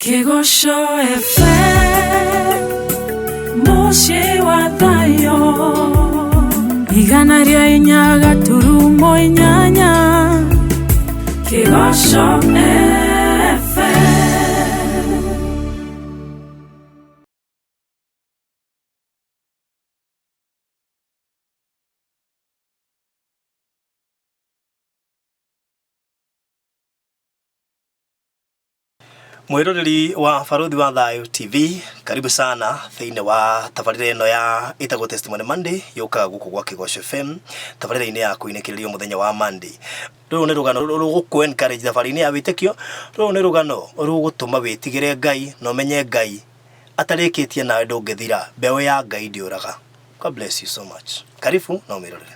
Kigosho FM Moshi wa Thayo Igana ria inyaga turumo inyanya Kigosho FM Mwiroreri wa Faruthi wa Thayo TV, karibu sana thiine wa tabarire ino ya itago Testimony Monday yoka guku gwa Kigosho FM. Tabarire ine ya kuinekererio muthenya wa Monday. Ru ni rugano ruguku encourage tabarire ya witekio. Ru ni rugano rugutuma witigire Ngai no menye Ngai atarikitie nawe ndungithira mbeo ya Ngai ndiuraga. God bless you so much. Karibu na mwiroreri.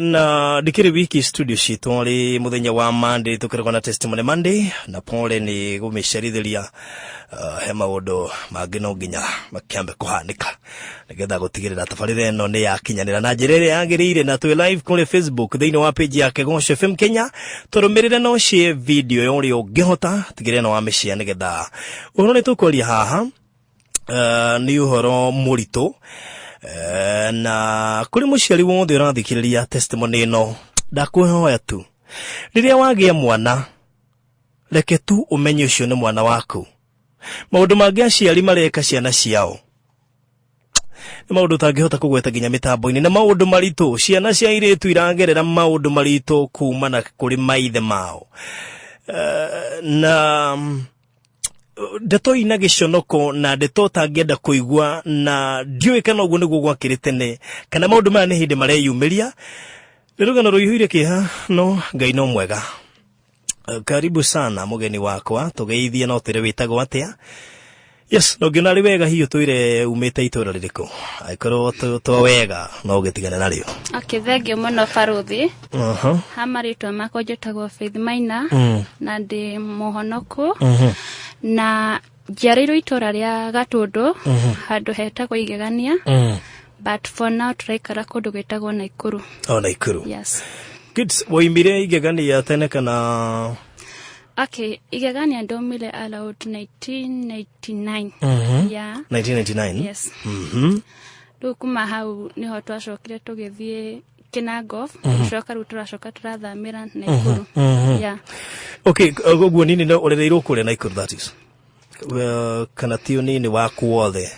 Na dikiri wiki studio shitu ali muthenya wa Monday tukirego na Testimony Monday na pole ni gumisharithiria he maundu mangino nginya makiambe kuhanika nigetha gutigirira tabarire eno ni yakinyanira na njira iria yagirire na twi live kuri Facebook thiini wa page ya Kigosho FM Kenya turumirire no share video yori ungihota tigire no wa meshia nigetha urone tukoria haha ni uhoro murito na kuri muciari wothe urathikiriria testimony ino ndakwihoya tu riria wagia mwana reke tu umenye ucio ni mwana waku maundu mangi aciari mareka ciana ciao ni maundu tangihota kugweta ginya mitambo-ini na maundu maritu ciana cia iritu irangerera maundu maritu kumana kuri maithe mao na ndeto ina giconoko na ndeto tangienda kuigua na ndiwe kana uguo niguo gwakire tene kana maundu maya ni hindi mareyumiria rugano ruihuire kiha no Ngai no mwega. Karibu sana mugeni wakwa tugeithie no tire witago atia. Yes, no ngina ri wega hiyo tuire umite itura ririko aikoro to wega no gitigana nario. Okay, thengio muno Faruthi. Hamaritwa mako jetagwo Faith Maina na ndi muhonoku. Na njiarĩirwo itura ria Gatundu handu hetagwo Igegania but for now turaikara kundu gwitagwo Naikuru. Oh, Naikuru. Yes. Good. Woimire Igegania tene kana? Okay, Igegania ndomire allowed 1999. Yeah. 1999. Yes. Kuma hau niho twacokire tugithie Kinangof tucoka ru turacoka turathamira Naikuru. Yeah. Okay, gugu nini no urereirwo kure Naikuru that is. Kana tio nini waku wothe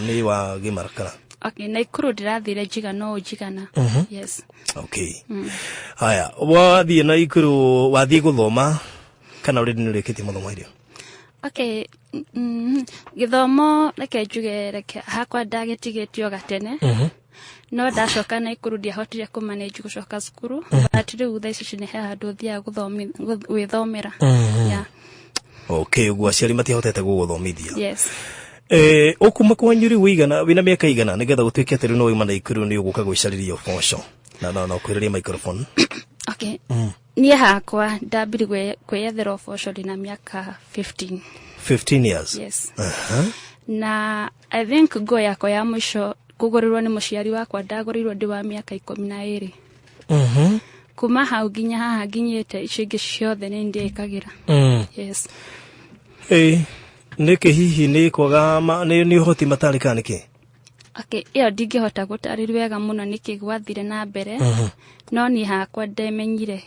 ni wa gimarakara. Okay, Naikuru ndirathire jiga no jigana. Yes. Okay. Haya, wathie Naikuru wathie guthoma kana uri ni reketi mathomo irio? Okay, githomo reke njuge reke hakwa ndagetigitio gatene. No ndacoka Naikuru ndiahotire kumanage gucoka cukuru but riu thaici cine handu thia gwithomera. Yeah. Okay, uguo aciari matihotete guguthomithia. Yes. Ukuma kwanyuri wigana wina miaka igana nigetha gutwike ati no wima Naikuru ni uguka gwicariria uboco na kwiriria microphone. Okay. Nie hakwa ndambiri kweyethera uboco na miaka 15. 15 years. Yes. Na I think go yakwa ya mwisho kugorirwo ni muciari wakwa ndagorirwo ndi wa miaka 12. Kuma hau ginya haha ginyete icingi ciothe ni ndikagira. Yes. Niki hihi ni kwaga ni uhoti matarika niki? Okay, iyo ndingihota gutariri wega muno niki gwathire na mbere. No ni hakwa ndemenyire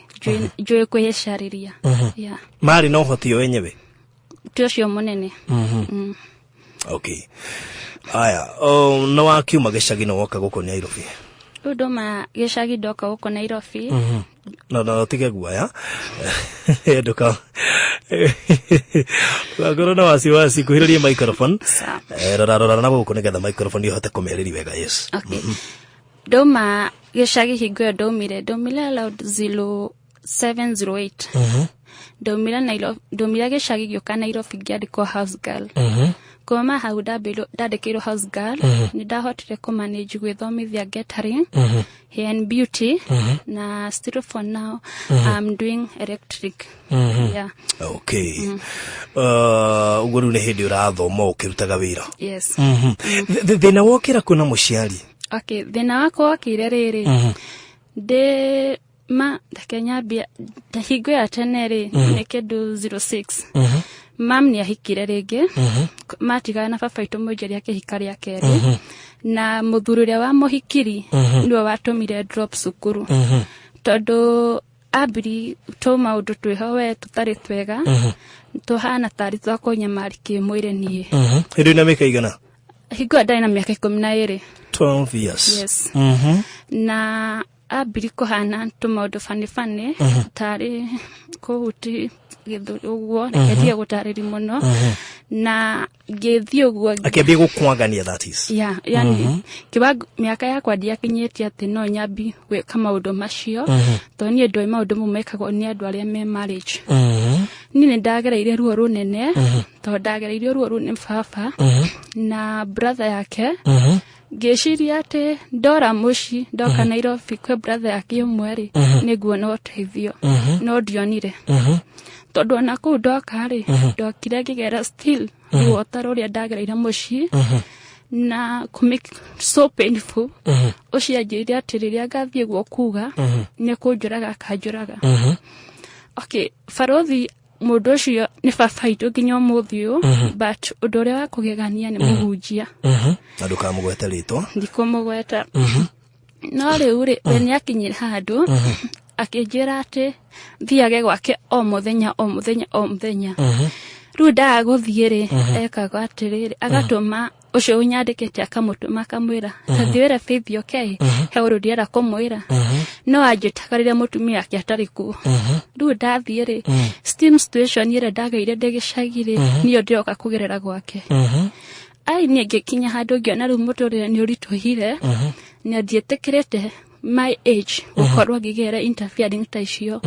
njui kwihicariria. Yeah. Mari no uhoti wenyewe. Tucio munene. Okay. Aya, no wakiuma gicagi no woka guko Nairobi. Udoma gicagi doka guko Nairobi. No tige guaya. Nduka. Wagoro na wasiwasi kuhiriria microphone. Rora na guko nigetha microphone ihote kumereri wega. Yes. Okay. Doma gicagi hingo domire allowed 0708. Domira gicagi gioka Nairobi ngiandikwo house girl. Kuma hau ndandikirwo house girl ni ndahotire kumanage gwithomithia catering, hair and beauty na still for now I'm doing electric. Yeah. Okay. Uguru ne hindi urathoma ukirutaga wira. Yes. Thina wokira kuna muciari? Okay, thina wako wakire riri. De ma Kenya bia hingo ya tene ri ni kindu 06 mam ni ahikire ringi matigana na baba itu mwenjeria kihika ria keri na muthuri wa muhikiri niwe watumire drop cukuru tondu abiri to maundu twihowe tutari twega tuhana tari twakonyamarĩ kimwire nie hindi na meka igana hingo ndari na miaka 12 12 years yes na abiri kuhana tumaundu fani tari kuhuti githuru uguo ngerie gutariri muno na ngethio guo akiambia gukwangania that is yani kibago miaka yakwa ndiakinyetie ati no nyambi gwika maundu macio to nie ndoi maundu mumekagwo ni andu aria me marriage ni ndagereire ruo runene to ndagereire ruo runene baba na brother yake ngeciria ati ndora muci ndoka Nairobi kwe brother yake umweri niguo no teithio no ndionire tondu na ku ndoka ri ndokire ngigera still ruo taruria ndagereire muci na kumake so painful ucianjire ati riria ngathie guo kuga ni kunjuraga kanjuraga okay farothi mundu ucio ni baba itu nginya umuthio but undu uria wa kugegania ni muhunjia andu kamugweta ritwa ndikumugweta no riu ri ni akinyira handu akinjira ati thiage gwake o muthenya riu ndaguthie ri ekaga atiriri agatuma ucio unyandikite akamutuma akamwira tathiwira faith okay he urudiera kumwira no ajitakarire mutumia yake atari ku riu ndathie ri steam situation ire ndagaire ndegicagire niyo ndioka kugerera gwake ai ni ngikinya handu ngiona riu muturire ni urituhire ni ndietikirite my age ukorwa ngigera interfering ta icio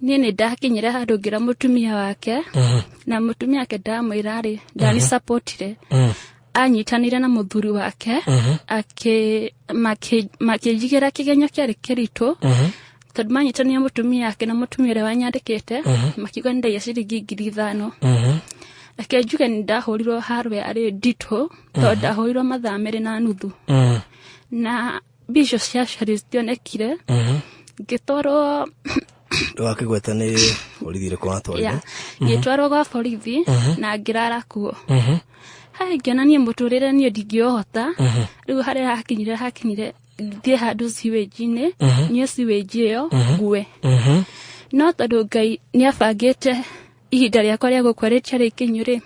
ni ndakinyira handu ngira mutumia wake na mutumia yake ndamwira ri ndani supportire anyitanire na muthuri wake makijigera kigenyo kiari kirito tondu manyitanire mutumia yake na mutumia ure wanyandikite makiuga ndaiya ciringi 5,000 akenjuge ni ndahurirwo harwe ari ndito tondu ndahurirwo mathaa meri na nuthu na bisho cia cionekire ngitwarwo wakigweta ni borithi kwa twari ngitwarwo gwa borithi na ngirara kuo hai ngena nie muturire nie ndingiohota riu hari hakinyire thie handu siwejine nie siweje yo gwe no tondu Ngai ni abangite ihinda riakwa ria gukweretia rikinyure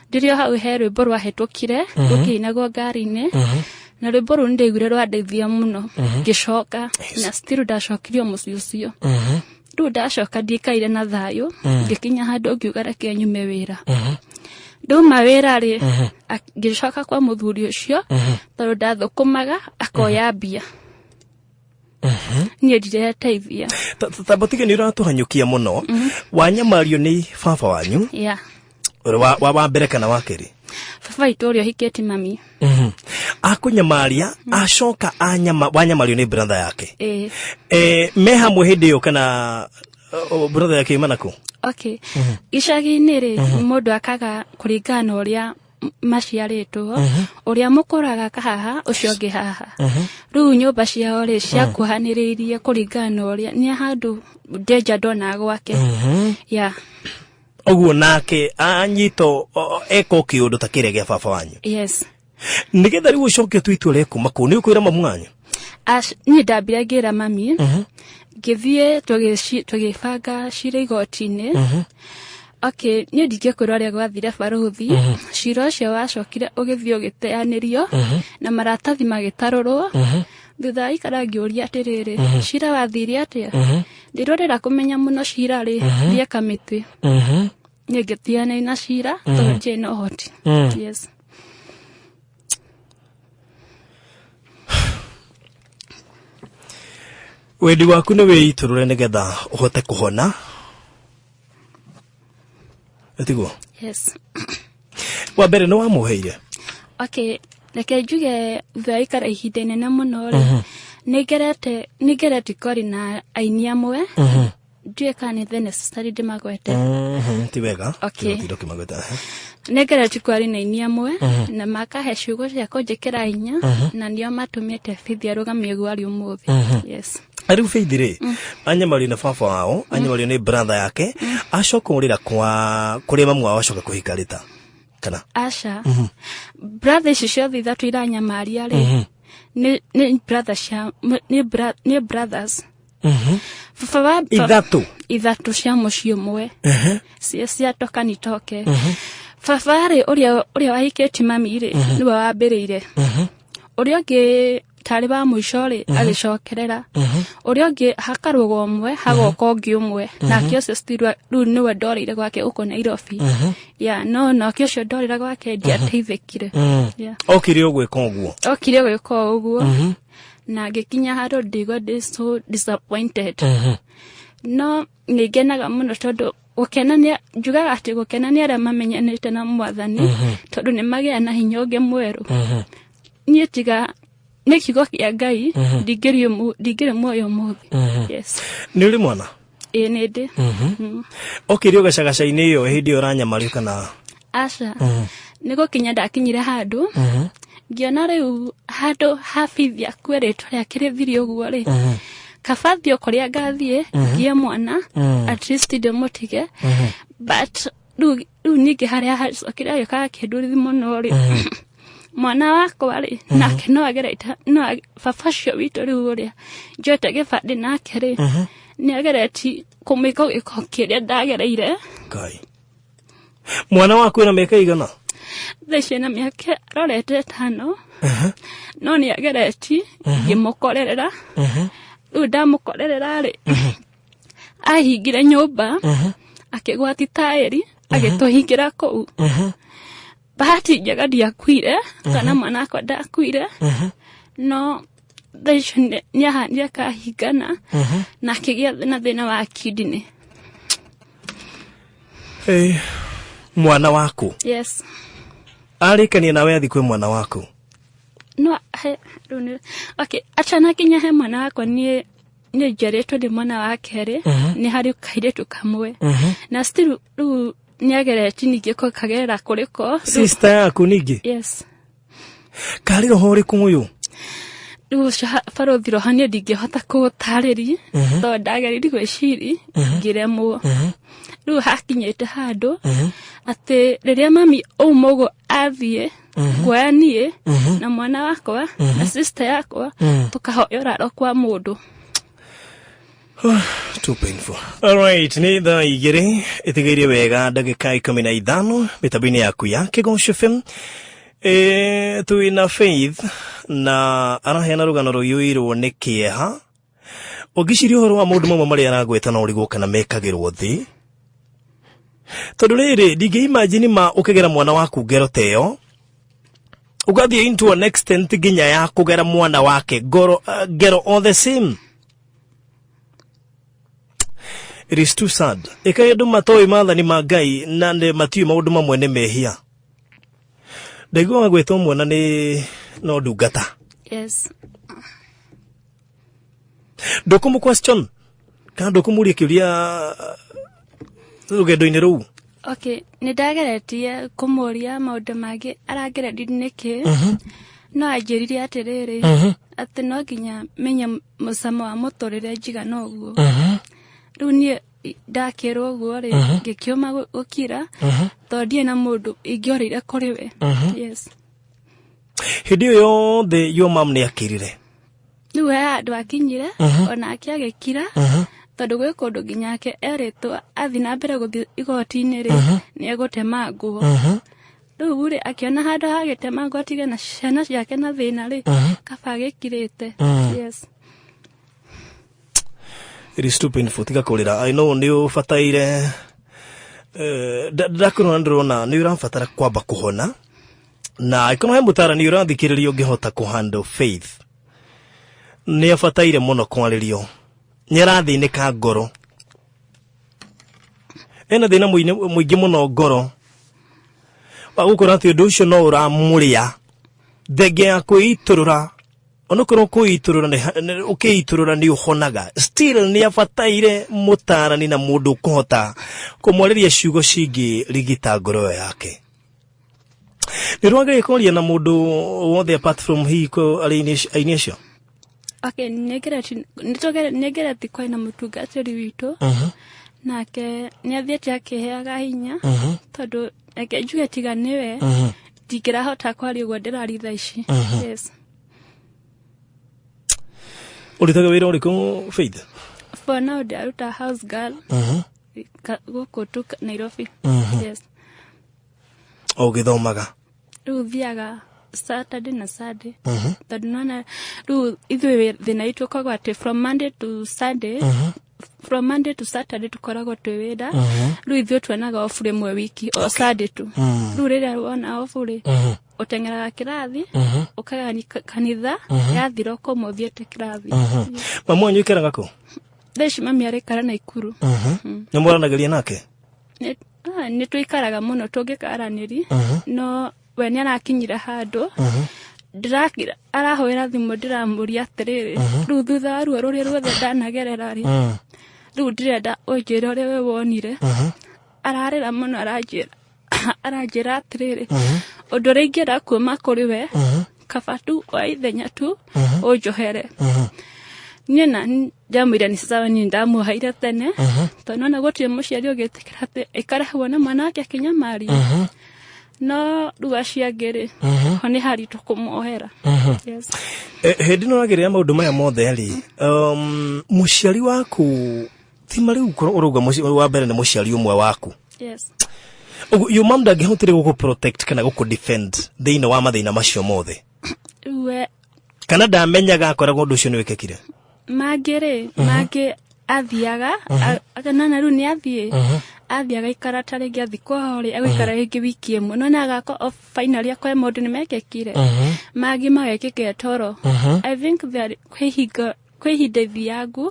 ndirio hau he rwimbo rwahetũkire rukiinagwo ngari-ini na rwimbo ru ndeigure rwandeithia muno ngicoka na still ndacokirio muciĩ ucio riu ndacoka ndikaire na thayo ngikinya handu ngiuga reke nyume wira nduma wira ri ngicoka kwa muthuri ucio tondu ndathukumaga akoya mbia nie ndireteithia tabotige ni uratuhanyukia muno wanyamario ni baba wanyu wa mbere kana wa keri baba itorio hiketi mami akunyamaria acoka wanyamario ni brother yake me hamwe hindi yo kana brother yake imanaku okay gicagi-ini ri mundu akaga kuringana uria maciaritwo uria mukoraga kahaha ucio ngi haha riu nyumba ciao ri ciakuhaniriirie kuringana uria ni handu ndeja ndona gwake oguo nake anyito eko kiundu takire gia baba wanyu yes nigetha riu ucoke tuitwe rekuma ku ni ukwira mamu wanyu ni ndambira ngira mami ngithie tugibanga cira igoti-ini okay ni ndingĩkwĩra ũrĩa gwathire baruthi cira ũcio wacokire ũgĩthiĩ ũgĩteanĩrio na maratathi magĩtarũrwo thutha ikara ngĩũria atĩrĩrĩ cira wathire atĩa ndirorera kũmenya mũno cira rĩ thiĩ kamĩtĩ nĩ ngĩtianĩria na cira tondũ ndirĩ na ũhoti yes wendi waku nĩ wĩitũrũre nĩgetha ũhote kũhona etigo yes wa mbere no wamuheire okay reke njuge thutha ikara ihinda inene mũno nĩngerete kori na aini amwe ndiũĩ kana nĩ the necessary ndĩmagwete ti wega okay nĩngerete kori na aini amwe na makahe ciugo cia kũnjĩkĩra hinya na nĩo matũmĩte bithi arũgamie guo ari ũmũthĩ yes Ariu Faithire anyamari na baba wao anyamari ni brother yake acoka urira kwa kuri mamu wao acoka kuhikarita kana Asha brother ciothe ithatu iranyamaria ri ni brothers baba ithatu cia muciĩ umwe cia toka nitoke baba ri uria wahikĩti mami ri niwe wambĩrĩire uria ũngĩ tari ba mũico ri agicokerera uria ũngĩ hakarũga ũmwe hagoka ũngĩ ũmwe nake ũcio still rĩu niwe ndorĩire gwake uko Nairobi no nake ũcio ndorĩire gwake ndiateithĩkire okire gwĩka ũguo na ngĩkinya handũ ndigwa so disappointed no nĩngenaga mũno tondũ gũkenania njugaga atĩ gũkenania arĩa mamenyanĩte na Mwathani tondũ nĩmagĩa na hinya ũngĩ mwerũ niĩ tiga nĩ kiugo kĩa Ngai ndingĩrĩ muoyo mũthĩ yes nĩ ũrĩ mwana nĩ ndĩ okire ũgacagaca-inĩ ĩyo hĩndĩ ĩyo ũranyamario kana aca nĩ gũkinya ndakinyire handũ ngĩona rĩu handũ hafithia kwĩrĩtwo rĩake rĩthiri ũguo rĩ kabathio kũrĩa ngathiĩ ngie mwana at least ndĩmũtige but rĩu ningĩ harĩa hacokire agĩũkaga kĩndũrithi mũno rĩ mwana wakwa rĩ nake no agerete no baba cio witũ rĩu ũrĩa njoete gĩbandĩ nake rĩ nĩ agereti kũmĩka gĩko kĩrĩa ndagereire Ngai mwana waku ena mĩaka igana thaici na mĩaka arorete 5 no nĩ agereti ngĩmũkorerera rĩu ndamũkorerera rĩ ahingire nyũmba akĩgwati taĩri agĩtũhingĩra kũu bahati njega ndiakuire kana mwana akwa ndakuire no thaici nĩ akahingana na akĩgĩa na thĩna wa kidney mwana waku yes arĩkania nawe athi kwĩ mwana waku no okay achana kinya he mwana wakwa nĩ njeretwo ndĩ mwana wa kerĩ nĩ harĩ kairĩtu kamwe na still rĩu nĩagereti ningĩ kagerera kũrĩko sister yaku ningĩ yes karĩ roho ũrĩkũ mũyũ rĩu barothi roho niĩ ndingĩhota kũũtarĩria tondũ ndagereire gwĩciri ngĩremwo rĩu hakinyĩte handũ atĩ rĩrĩa mami ouma ũguo athiĩ nguoya niĩ na mwana wakwa na sister yakwa tũkahoya ũraro kwa mũndũ too painful. Alright, ni thaa igĩrĩ ĩtigĩire wega ndagĩka 15 mĩtambo-inĩ yaku ya Kĩgonco FM. Twĩna Faith na araheana rũgano rũiyũirwo nĩ kĩeha ũngĩciria ũhoro wa mũndũ mamwe marĩa aragweta na ũrigwo kana mekagĩrwo thĩ tondũ rĩrĩ ndingĩ-imagine ũkĩgera mwana waku ngero ta ĩyo ũgathiĩ into an extent nginya ya kũgera mwana wake ngero all the same. It is too sad. Eka andũ matoĩ maathani ma Ngai na matiũĩ maũndũ mamwe nĩ mehia. Ndaigua gwĩtwo mwana nĩ no ndungata. Yes. Ndũkũmũ question kana ndũkũmũria kĩũria rũgendo-inĩ rũu. Okay, nĩ ndageretie kũmũria maũndũ mangĩ arageretie nĩkĩ no anjĩrire atĩrĩrĩ atĩ no nginya menye mũcamo wa mũtũrĩre njigana ũguo rĩu niĩ ndakĩrwo ũguo rĩ ngĩkĩũma gũkira tondũ ndiĩ na mũndũ ingĩorĩire kũrĩ we. Yes. Hĩndĩ ĩyo yothe your mom nĩ akĩrire rĩu andũ akinyire onake agĩkira tondũ gwĩ kũndũ nginya ake erĩtwo athi na mbere gũthiĩ igoti-inĩ rĩ nĩ egũtema nguo rĩu rĩ akĩona handũ hagĩtema nguo atige na ciana ciake na thĩna rĩ kaba agĩkirĩte. Yes. It is too painful tiga kũrĩra. I know nĩ ũbataire ndakũrona ndĩrona nĩ ũrabatara kwamba kũhona na ikono he mũtarani ũrathikĩrĩria ũngĩhota kũhandle Faith nĩ abataire mũno kwarĩrio nĩ arathĩnĩka ngoro ena thĩna mũingĩ mũno ngoro wa gũkorwo atĩ ũndũ ũcio no ũramũrĩa thengia ya kwĩitũrũra onokorwo ũkĩitũrũra nĩ ũhonaga still nĩ abataire mũtarani na mũndũ kũhota kũmwarĩria ciugo cingĩ rigita ngoro yake. Nĩ rwagĩrĩire kũria na mũndũ wothe apart from hiko aini acio. Okay, negereti kwa na mutungatiri witu. Nake niathiete akiheaga hinya. Tondu eke njuge tiga niwe. Ndingirahota kwaria uguo ndirari thaa ici. Yes. Uritaga wira uriku Faith? For now ndaruta house girl. Guku tu Nairobi. Yes. Ugithomaga? Riu thiaga Saturday na Sunday. Tondu nona riu ithuĩ thĩna witũ ũkoragwo atĩ from Monday to Sunday. From Monday to Saturday tukoragwo twĩ wĩra. Riu ithuĩ tuonaga off rĩmwe wiki o Sunday tu. Riu rĩrĩa wona off rĩ ũteng'eraga kĩrathi ũkagani kanitha yathira ũkoma ũthiĩte kĩrathi. Mamu wanyu aikaraga kũ? Thaici mami araikara Naikuru. Nĩmwaranagĩria nake? Nĩ tũikaraga mũno tũngĩkaranĩri no we nĩ arakinyire handũ ndirakira arahoera thimũ ndiramũria atĩrĩrĩ rĩu thutha wa ruo rũrĩa ruothe ndanagerera rĩ rĩu ndirenda ũnjĩre ũrĩa we wonire ararĩra mũno aranjĩra atĩrĩrĩ ũndũ ũrĩa ingĩenda kuuma kũrĩ we kaba tu wa ithenya tu ũnjohere. Niĩ na ndamwĩra nĩ sawa niĩ ndamuohaire tene tondũ ona gũtirĩ mũciari ũgĩtĩkĩra atĩ ĩkarehwo na mwana wake akinyamaria. No ruga ciangĩrĩ ho nĩ haritũ kũmuohera. Yes. Hĩndĩ ĩno wagĩrĩra maũndũ maya mothe rĩ mũciari waku ti marĩ ũrauga wa mbere nĩ mũciari ũmwe waku? Yes. Your mom ndangĩhotire gũkũ protect kana gũkũ defend thĩinĩ wa mathĩna macio mothe? Kana ndamenyaga akoragwo ũndũ ũcio nĩ wĩkĩkire? Mangĩ athiaga akanana rĩu nĩ athiaga ikara tarĩngĩ athi kwao rĩ agũikara rĩngĩ wiki ĩmwe no nagako finally akore maũndũ nĩ mekĩkire mangĩ magekĩka toro. I think that kwĩ ihinda ithiangu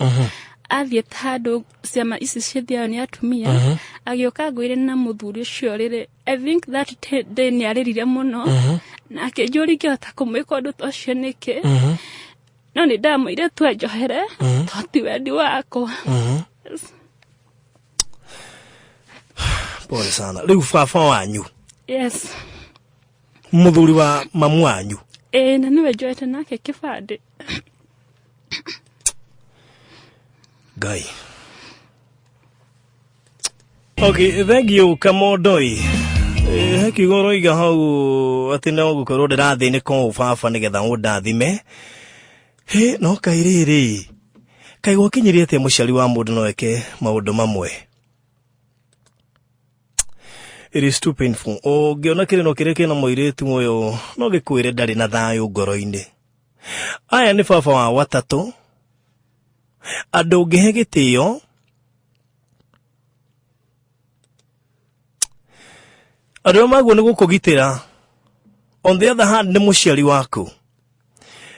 athiĩte handũ ciama ici cithiaga nĩ atumia agĩũka ngwĩre na mũthuri ũcio rĩrĩ. I think that day nĩ arĩrire mũno nake njũri ngĩhota kũmwĩka ũndũ ta ũcio nĩkĩ no nĩ ndamwĩire tu anjohere tondũ ti wendi wakwa. Pole sana. Riu baba wanyu? Yes. Mũthuri wa mamu wanyu? Na niwe njoete nake kĩbandĩ. Ngai. Okay, thank you Kamondoi. Kiugo roiga hau atĩ no gũkorwo ndĩrathĩnĩka baba nĩgetha ũndathime. No kairĩrĩ. Kai gũkinyĩria atĩ mũciari wa mũndũ no eke maũndũ mamwe. It is too painful. Ngiona kĩrĩno kĩrĩa kĩna mũirĩtu ũyũ no gĩkwĩre ndarĩ na thayũ ngoro-inĩ. Aya nĩ baba wa watatũ. Andũ ũngĩhe gĩtĩo andũ maguo nĩ gũkũgitĩra. On the other hand nĩ mũciari waku.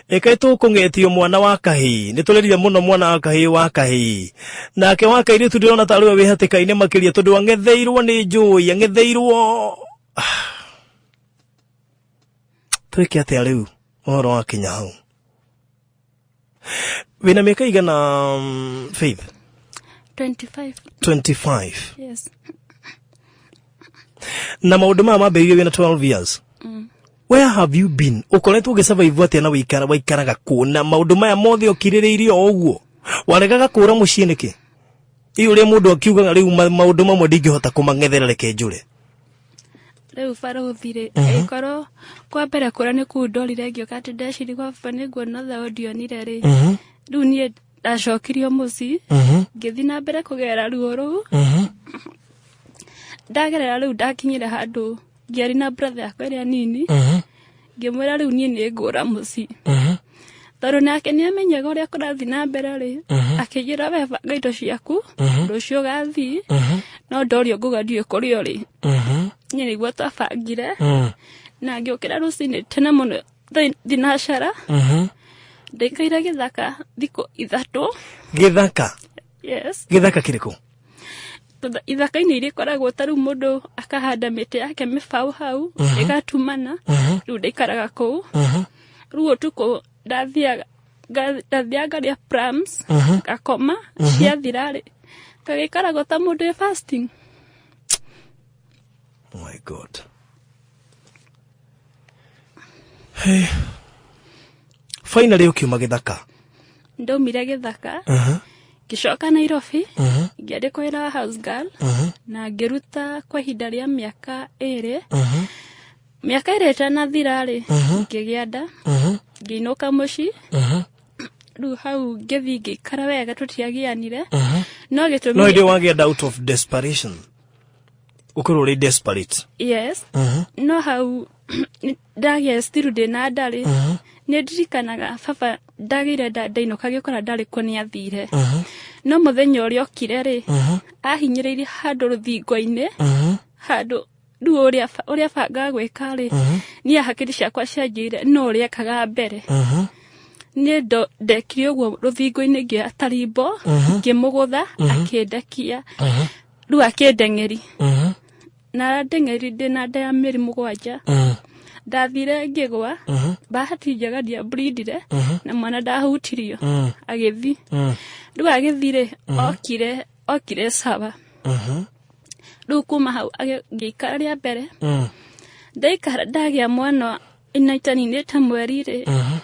Eka tũkũng'etio mwana wa kahĩĩ nĩ tũrerire mũno mwana wa kahĩĩ wa kahĩĩ nake wa kairĩtu ndĩrona ta rĩwe wĩ hatĩka-inĩ makĩria tondũ ang'etheirwo nĩ njũĩ ang'etheirwo. Twĩke atĩa rĩu ũhoro wa kinya hau? Wĩna mĩaka igana Faith? 25. 25. Yes. Na maũndũ maya mambĩrĩirie wĩna 12 years? Where have you been? Ukoretwo ũgĩsurvive atĩa na waikaraga kũ na maũndũ maya mothe ũkirĩrĩirio o ũguo? Waregaga kũra mũciĩ nĩkĩ? Ũrĩa mũndũ akiugaga rĩu maũndũ mamwe ndingĩhota kũmang'ethera reke njũre. Rĩu barothire ĩkorwo kwa mbere kũra nĩ kũu ndorire ngĩoka atĩ ndeciri kwa baba nĩnguona thaũ ndionire rĩ. Rĩu niĩ ndacokirio mũciĩ ngĩthiĩ na mbere kũgerera ruo rũu. Ndagerera rĩu ndakinyire handũ ngĩari na brother yakwa ĩrĩa nini ngĩmwĩra rĩu niĩ nĩ ngũra mũciĩ. Tondũ nake nĩ amenyaga ũrĩa kũrathiĩ na mbere rĩ akĩnjĩra we banga indo ciaku rũciũ ũgathiĩ no ndorio nguga ndiũĩ kũrĩa ũrĩ. Niĩ nĩguo twabangire na ngĩũkĩra rũcinĩ tene mũno thinacara ndaikaire gĩthaka thikũ 3. Gĩthaka? Yes. Gĩthaka kĩrĩkũ? Ithaka-inĩ iria ikoragwo ta rĩu mũndũ akahanda mĩtĩ yake mĩbaũ hau ĩgatumana rĩu ndaikaraga kũu. Rĩu ũtukũ ndathiaga ngarĩa plums ngakoma ciathira rĩ ngagĩikaragwo ta mũndũ fasting. Oh my God. Hey. Finally ukiuma gĩthaka ndaumire Githaka ngicoka Nairobi ngĩandĩkwo wĩra wa house girl na ngĩruta kwa ihinda rĩa mĩaka 2 mĩaka 2 ĩtanathira-rĩ ngĩgĩa nda ngĩinũka mũciĩ rĩu hau ngĩthiĩ ngĩikara wega tũtiagianire no gĩtũmi no ĩndĩ wagĩa nda out of desperation ukorwo uri desperate yes no hau ndagĩa still ndĩna ndarĩ nĩ ndirikanaga baba ndagĩire ndainũka gĩkora ndarĩ ko nĩ athire no mũthenya ũrĩa okire-rĩ ahinyĩrĩirie handũ rũthingo-inĩ handũ rĩu ũrĩa banga gwĩka-rĩ niĩ hakiri ciakwa cianjĩire no ũrĩa ekaga mbere nĩ ndekire ũguo rũthingo-inĩ ngĩoya tarimbo ngĩmũgũtha akĩndekia rĩu akĩndeng'eri na ndeng'eri ndĩna nda ya mĩeri 7 ndathire ngĩgwa bahati njega ndiambridire na mwana ndahutirio agĩthi rĩu agĩthire okire sawa rĩu kuma hau ngĩikara rĩa mbere ndaikara ndagĩa mwana inaitani-inĩ ta mweri-rĩ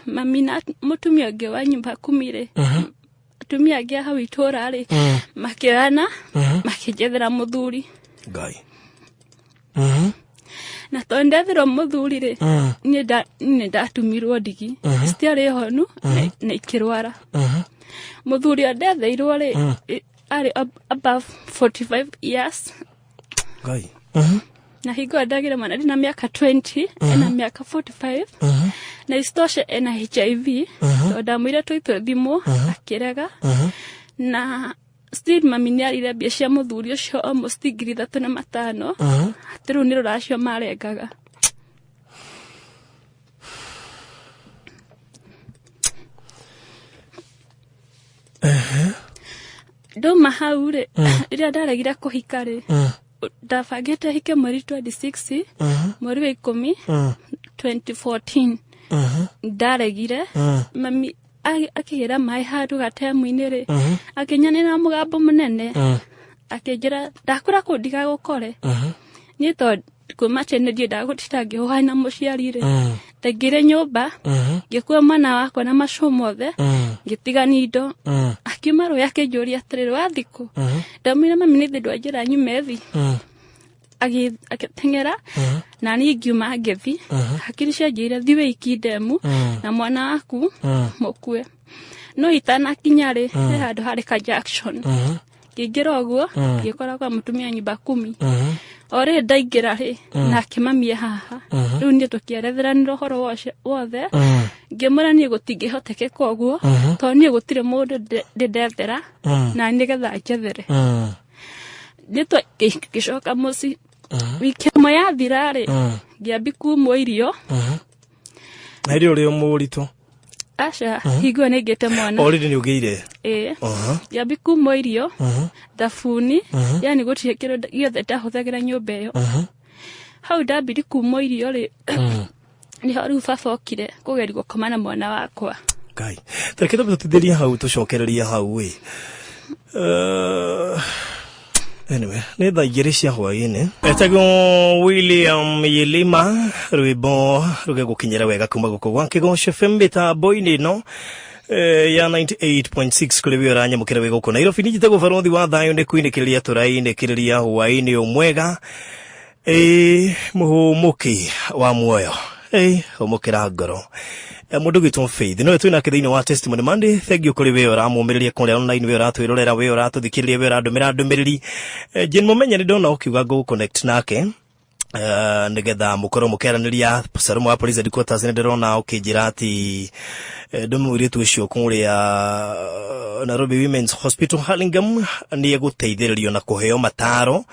mami na mũtumia ũngĩ wa nyumba kumi-rĩ atumia angĩ hau itũra-rĩ makĩoyana makĩnjethera mũthuri Ngai na tondũ ndethirwo mũthuri-rĩ nĩ ndatumirwo ndigi citiarĩ honu na ikĩrwara mũthuri ũrĩa ndetheirwo-rĩ arĩ above 45 years Ngai na hingo ndagĩre mwana ndina mĩaka 20 ena mĩaka 45 na isitoshe ena HIV tondũ ndamwĩre tũitwe thimũ akĩrega na still mami nĩarire mbia cia mũthuri ũcio almost 3,500 atĩ rĩu nĩ rũracio marengaga ndoma hau-rĩ rĩrĩa ndaregire kũhika-rĩ ndabangĩte hike mweri 26 mweri wa 10 2014 ndaregire mami akĩgĩra maĩ handũ gatemu-inĩ-rĩ akĩnyanĩra mũgambo mũnene akĩnjĩra ndakũra kũ ndigagũkore niĩ tondũ kuma tene ndiĩ ndagũtinda ngĩhũha na mũciari-rĩ ndaingĩre nyũmba ngĩkua mwana wakwa na macũ mothe ngĩtigania indo akiuma rũĩ akĩnjũria atĩrĩrĩ wathiĩ kũ ndamwĩra mami nĩ thĩ ndwanjĩra nyume thi agĩteng'era na niĩ ngiuma ngĩthi hakiri cianjĩire thi wĩiki ndemu na mwana waku mũkue no itanakinya-rĩ he handũ harĩ ka junction ngĩingĩra ũguo ngĩkora kwa mũtumia nyumba 10 orĩ ndaingĩra-rĩ nake mami haha rĩu niĩ tũkĩeretherana ũhoro wothe ngĩmwĩra niĩ gũtingĩhotekeka ũguo tondũ niĩ gũtirĩ mũndũ ndĩndethera na nĩgetha njethere ngĩcoka mũciĩ wiki ĩmwe yathira-rĩ ngĩambi kumwo irio na irio ũrĩ mũritũ aca hingo nĩ ngĩte mwana already nĩ ũgĩire ngĩambi kumwo irio thabuni yani gũtirĩ kĩndũ gĩothe ndahũthagĩra nyũmba ĩyo hau ndambiri kumwo irio-rĩ nĩho rĩu baba okire kũgeria gũkoma na mwana wakwa Ngai reke tũtithĩrie hau tũcokererie hau-ĩ anyway nĩ thaa igĩrĩ cia hwaĩ-inĩ etagwo William Yelima rwĩmbo rũgegũkinyĩra wega kuma gũkũ gwa Kĩgoco FM mĩtambo-inĩ ĩno ya 98.6 kũrĩ we ũranyamũkĩra wĩ gũkũ Nairobi nĩ njĩtagwo barũthi wa thayũ nĩ kuinĩkĩrĩria tũrainĩkĩrĩria hwaĩ-inĩ ũmwega mũhũmũki wa muoyo ũmũkĩra ngoro mũndũ gwĩtwo Faith no twĩna kĩthĩinĩ wa Testimony Monday thank you kũrĩ we ũramũmĩrĩria kũrĩa online we ũratwĩrorera we ũratũthikĩrĩria we ũrandũmĩra ndũmĩrĩri Jane Mũmenya nĩ ndona ũkiuga ngũ connect nake nĩgetha mũkorwo mũkĩaranĩria Salome wa Police Headquarters nĩ ndĩrona ũkĩnjĩra atĩ ndũmũirĩtu ũcio kũrĩa Nairobi Women's Hospital Hurlingham nĩ egũteithĩrĩrio na kũheo mataro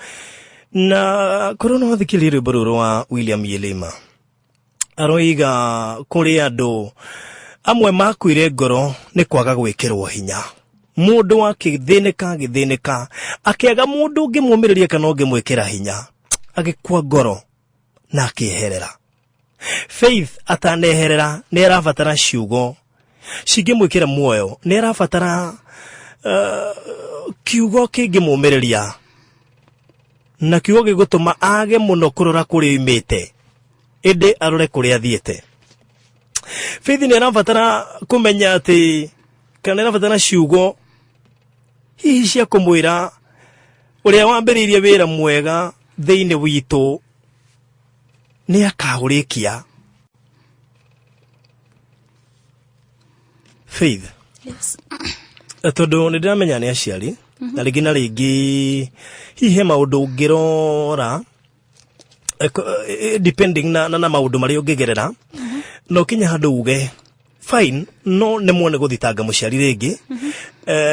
na korona wathikĩrĩria rwĩmbo rũrũ wa William Yelima aroiga kũrĩ andũ amwe makuire ngoro nĩ kwaga gwĩkĩrwo hinya mũndũ akĩthĩnĩka akĩaga mũndũ ũngĩmũmĩrĩria kana ũngĩmwĩkĩra hinya agĩkua ngoro na akĩeherera Faith ataneherera nĩ arabatara ciugo cingĩmwĩkĩra muoyo nĩ arabatara kiugo kĩngĩmũmĩrĩria na kiugo gĩgũtũma age mũno kũrora kũrĩa oimĩte ĩndĩ arore kũrĩa athiĩte Faith nĩ arabatara kũmenya atĩ kana na fatana ciugo hihi cia kumwira uria wambiriirie wira mwega thiini witu ni akahurikia Faith. Yes. Tondu ni ndiramenya ni aciari na ringi na ringi hihi maundu ngirora depending na maundu mari ungigerera no kinya handu uge fine no ne muone guthitanga muciari ringi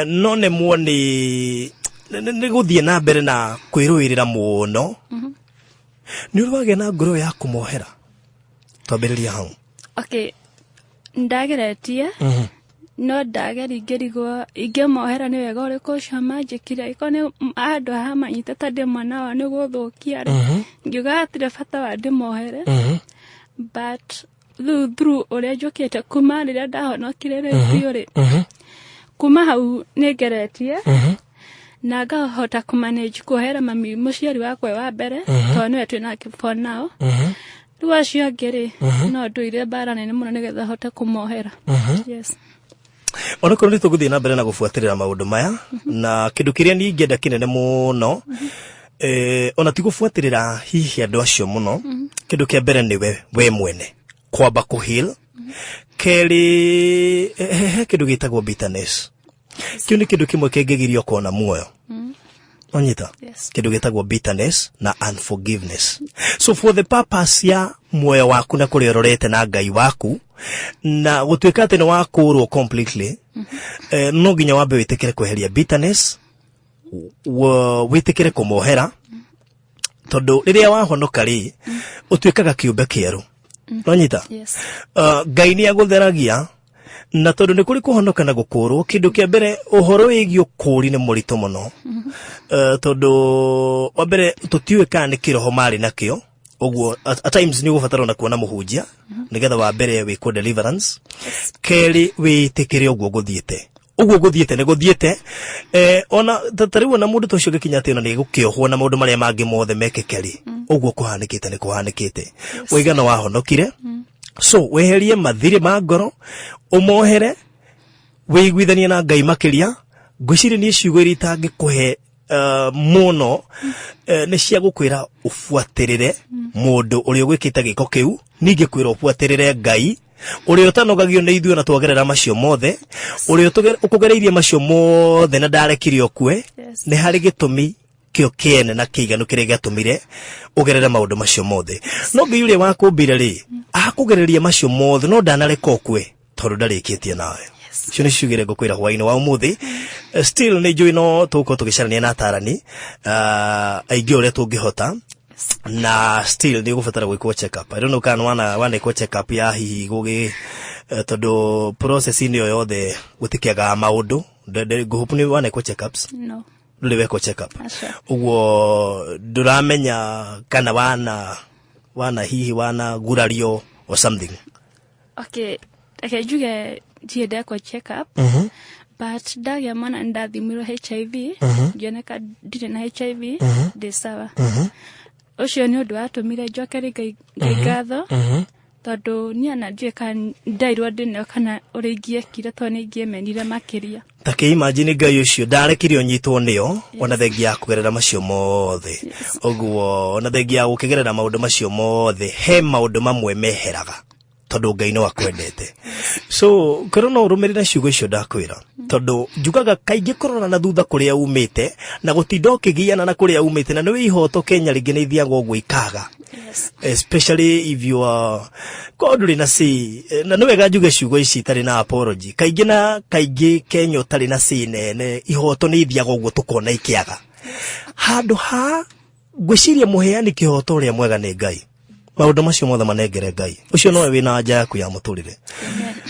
no ne muone ni guthie na mbere na kwiruirira muno ni urwage na ngoro ya kumohera twambiriria hau. Okay, ndageretie no ndageri ngirigwo ingemohera ni wega uriko cama njikire ikone andu aha manyite ta ndi mwana wa ni guthukia ngiuga atire bata wa ndimohere but through uria njukite kuma riria ndahonokire biũ ri kuma hau ni ngeretie na ngahota kumanage kuhera mami muciari wakwa wa mbere to niwe twina for now riu acio ngiri no nduire bara nene muno nigetha hote kumohera. Yes. Ona korwo ni tuguthie na mbere na gubuatirira maundu maya na kindu kiria ni ngenda kinene muno ona ti gubuatirira hihi andu acio muno kindu kia mbere ni we mwene kwamba kuheal keri kindu gitagwo bitterness kiu ni kindu kimwe kengegirio kona muoyo onyita kindu gitagwo bitterness na unforgiveness. So for the purpose ya muoyo waku na kuriororete na Ngai waku na gutwika ati ni wakurwo completely no ginya wambe witikire kweheria bitterness witikire kumohera tondu riria wahonoka ri utwikaga kiumbe kieru onyita Ngai ni agutheragia na tondu ni kuri kuhonoka na gukurwo kindu kia mbere uhoro wigio kuri ni murito muno tondu wa mbere tutiwe kana ni kiroho mari nakio ogwo at times ni gubatara na kuona muhunjia nigetha wa mbere we ku deliverance keri witikire ogwo guthiete ni guthiete ona tatariwa na mundu tocio gikinya ati ona ni gukiohwo na maundu maria mangi mothe mekekeri ogwo kuhanikite ni kuhanikite waigana wahonokire so weherie mathiri ma ngoro umohere wiguithanie na Ngai makiria ngwiciri ni ciugo iritangi kuhe muno ni cia gukwira ufuatirire mundu uri gwikita giko kiu ninge kwira ufuatirire Ngai uri utanogagio ni ithuo na twagerera macio mothe uri ukugereirie macio mothe na ndarekirio kwe ni hari gitumi kio kiene na kiiganu kiria gatumire ugerera maundu macio mothe no Ngai uria wakumbire ri akugereria macio mothe no ndanareka okwe tondu ndarikitie nawe cio ni ciugire ngukwira hwaini wa umuthi still ni njui no tuko tugicarania na atarani aingi uria tungihota na still ni gubatara gwikwo check up. I don't know kana wana ko check up ya hihi gugi tondu process ni yothe gutikiaga maundu nguhope ni wana ko check ups no nduriweko check up ugwo nduramenya kana wana hihi wana gurario or something. Okay juge jieda kwa check up but dagia mana ndathimiro HIV joneka ndire na HIV de sawa ucio ni undu atumire njokeri ngatho tondu ni anajue kan ndairwa ndine kana uringie kire to ni ngie menire makiria take imagine Ngai ucio ndarekirio nyitwo niyo ona thengia kugerera macio mothe ogwo ona thengia gukigerera maundu macio mothe he maundu mamwe meheraga tondu Ngai no akwendete so korona urumirira ciugo icio ndakwira tondu njugaga kaingi korona na thutha kuria umite na gutinda ukigiana na kuria umite na niwe ihoto Kenya ringi ni thiaga ogwo ikaga especially if you are God na si na niwe gajuge ciugo ici tari na apology kaingi Kenya tari na si nene ihoto ni thiaga ogwo tukona ikiaga handu ha gwiciria muheani kihoto uria mwega ni Ngai maundu macio mothe manengere Ngai ucio no we na anja yaku ya muturire.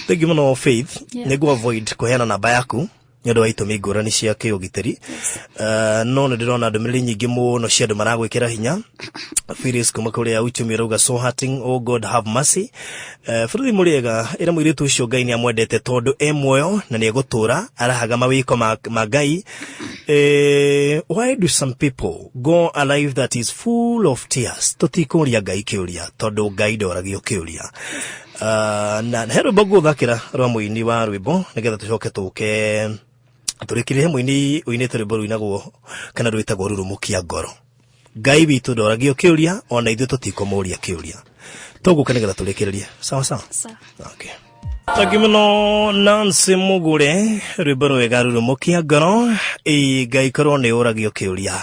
Thank you muno Faith nego avoid kuheana namba yaku nyodo wa itumi ngurani cia kiugiteri no ndirona ndumiriri nyingi muno cia andu maragwikira hinya Phyllis kuma kuria uchumi rauga so hurting oh God have mercy Furudi Muriega ira mwiritu ucio Ngai ni amwendete tondu muoyo na ni gutura arahaga mawiko ma Ngai. Why do some people go a life that is full of tears? Tutikuria Ngai kiuria tondu Ngai ndoragio kiuria na hero bagu thakira rwa muini wa rwimbo nigetha tucoke tuke turikire muini uinete rwimbo ruinagwo kana rwitagwo rurumukia ngoro. Ngai witu ndoragio kiuria ona ithu tutikomuria kiuria tuguka nigetha turikiririe sawa sawa. Okay. Takimno Nancy Mugure rwimbo rwega rurumukia ngoro Ngai korwo ni uragio kiuria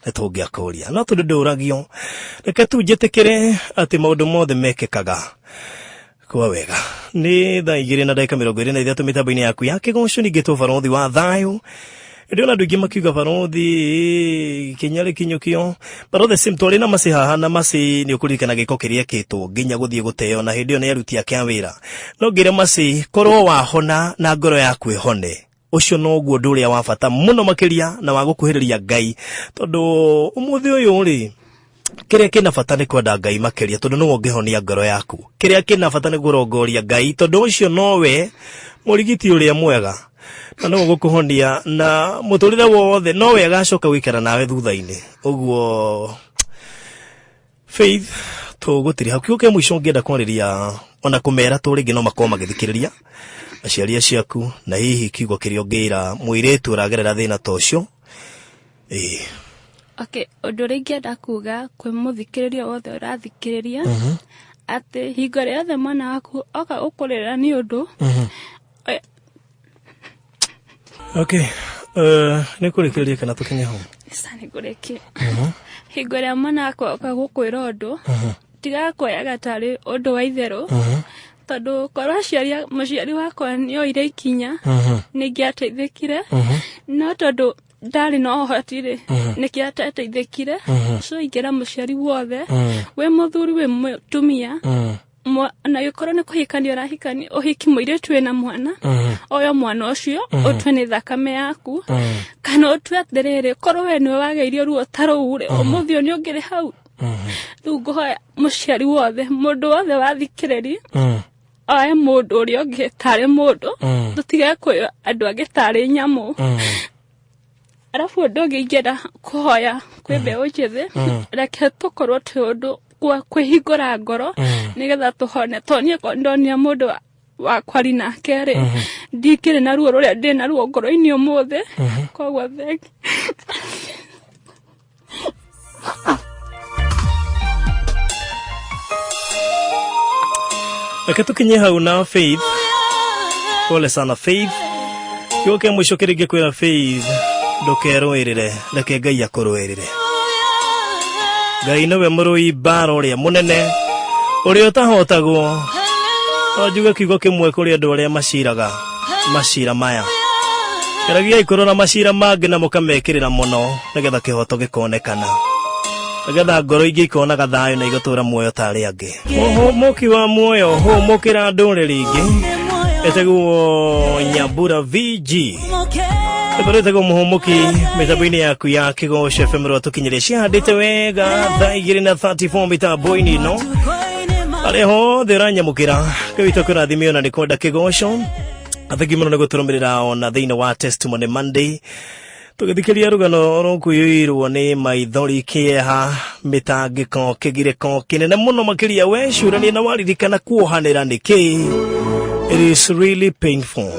netungia kuria no tuduragio reke tujitikire ati maundu mothe mekekaga kwa wega ni thaa 2:23 mitambo-ini yaku ya kigonco ningi tu barothi wa thayo ndio na ndugi makiuga barothi kinyari kinyukio barothi simtole na masi haha na masi ni ukurikana giko kiria kitu nginya guthie guteo na hindi ona yaruti yake wira no ngire masi korwo wahona na ngoro yaku ihone ucio no guo nduria wa bata muno makiria na wa gukuhiriria Ngai tondu umuthi uyu ri kiria kina bata ni kwenda Ngai makiria tondu no ungihonia ngoro yaku kiria kina bata ni gurongoria Ngai tondu ucio nowe murigiti uria mwega na no gukuhonia na muturire wothe no wega acoka wikara nawe thutha-ini uguo Faith tugutiri hakiuke mwisho ngienda kwariria ona kumera turingi no makoma githikiriria aciaria ciaku na hihi kiugo kirio ngira muiretu uragerera thina tocio. Okay, undu ringi ndakuga kwi muthikiriria wothe urathikiriria ati hingo riothe mwana waku oka ukurira ni undu okay ni kurikiria kana tukinya ho sani kureki hingo ria mwana waku oka gukwira undu tiga koyaga tari undu wa itheru tondu korwo muciari wakwa ni oire ikinya ningiateithikire no tondu ndari no hotire nikiateithikire so ingira muciari wothe we muthuri we mutumia na gikorwo ni kuhikania urahikania uhiki muiretu na mwana oyo mwana ucio utwe ni thakame yaku kana utwe atiriri korwo we ni wageirio ruo tarure umuthio ni ungire hau nguhoya muciari wothe mundu wothe wathikiriri oe mundu uria ungi tari mundu tutige kuyo andu angi tari nyamu arafu undu ungi ingenda kuhoya kwi mbeu njithi reke tukorwo twi undu kwihingura ngoro nigetha tuhone tonie ndonia mundu wa kwari nake ri ndikire na ruo ruria ndi na ruo ngoro-ini umuthi koguo thengi reke tukinye hau na Faith. Pole sana Faith. Kiuke mwisho kiringi kwira Faith ndukerwirire reke Ngai akurwirire. Ngai nowe murui mbara uria munene uria utahotagwo ojuge kiugo kimwe kuri andu aria maciraga macira maya keragia ikurora macira mangi na mukamekirira muno nigetha kihoto gikonekana nigetha ngoro ingi ikonaga thayo na igatura muoyo tari angi muki wa muoyo hu mukira nduriri ingi eteguo Nyambura VG Ebarete go muhumuki mitambo-ini yaku ya Kigonco FM ro tukinyiria cihandite wega thaa 2:34 mitambo-ini no aleho thiranyamukira kwito kurathimio na nikonda Kigonco athengi muno niguturumirira ona thiini wa Testimony Monday tugithikiria rugano rukuyirwo ni maithori kieha mitangiko kigireko kinene muno makiria we curania na waririkana kuohanira niki. It is really painful.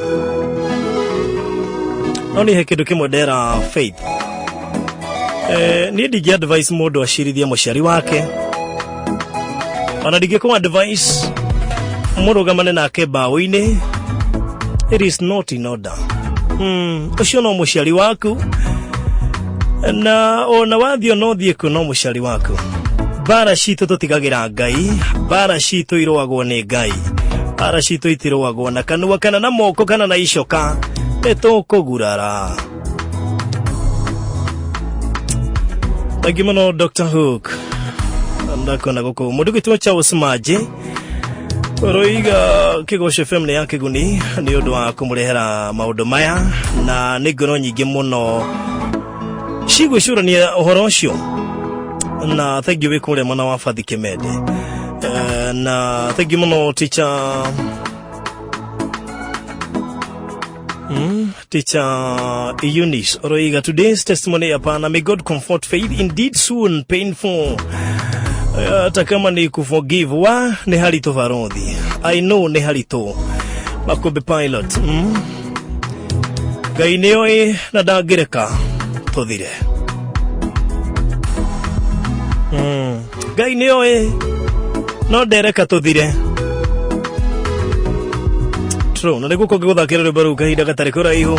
Oni hekindu kimwe ndera Faith ni ndigi advice mundu acirithia muciari wake ona ndigi ku advice murugamane nake bawo-ini. It is not in order. Ucio no muciari waku na ona wathio no thie ku no muciari waku. Bara citu tutigagira Ngai, bara citu irwagwo ni Ngai, bara citu itirwagwo na kanua kana na moko kana na icoka netokugurara. Thank you muno Dr. Hook ndakona guku mudugitwo Charles Maje roiga Kigonco FM ya kiguni ni undu wa kumurehera maundu maya na ni ngoro nyingi muno cigwicurania uhoro ucio na thank you wikure mwana wa Fathi Kimende na thank you muno teacher Eunice Oroiga. Today's testimony apana, may God comfort Faith, indeed soon painful hata kama ni kuforgive wa ni hali tofarodhi I know nĩ haritũ Makumbi Pilot Ngai nĩoĩ na ndangĩreka tũthire Ngai nĩoĩ no ndereka tũthire True na nĩguo kũngĩgũthakĩra rwĩmbo rũu kahinda gatarĩ kũraihu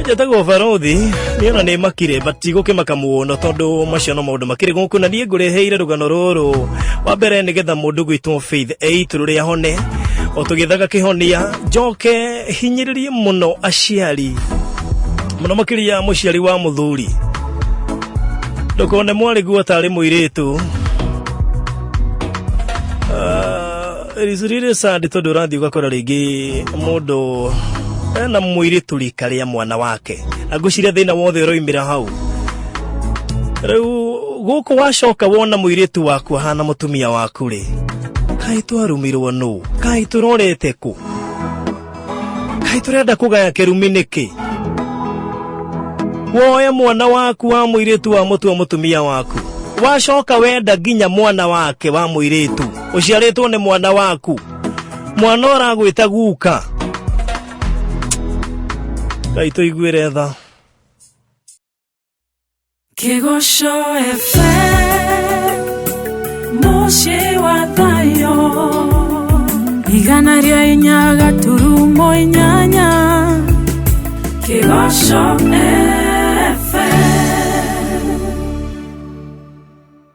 Njatagwo Barothi niona nĩ makire batigũkĩmaka mũno tondũ macio no maũndũ makĩrĩ gũkũ na niĩ ngũreheire rũgano rũrũ wa mbere nĩgetha mũndũ gwĩtwo Faith 8 rũrĩa hone o tũgĩthaga kĩhonia njoke hinyĩrĩrie mũno aciari mũno makĩria mũciari wa mũthuri ndũkone mwarĩ guo tarĩ mũirĩtu it is really sad tondũ ũrathiĩ ũgakora rĩngĩ mũndũ na mũirĩtu rika rĩa mwana wake agũciria thĩna wothe ũroimĩra hau rĩu gũkũ wacoka wona mũirĩtu waku ahana mũtumia waku rĩ kaĩ twarumirwo nũ kaĩ tũrorete kũ kaĩ tũrenda kũgaya kĩrumi nĩkĩ woya mwana waku wa mũirĩtu wa mũtua mũtumia waku wacoka wenda nginya mwana wake wa mũirĩtu ũciarĩtwo nĩ mwana waku mwana ũragwĩta guka Ngai tũiguĩre tha Kĩgoco FM mũciĩ wa thayũ 104.8 Kĩgoco FM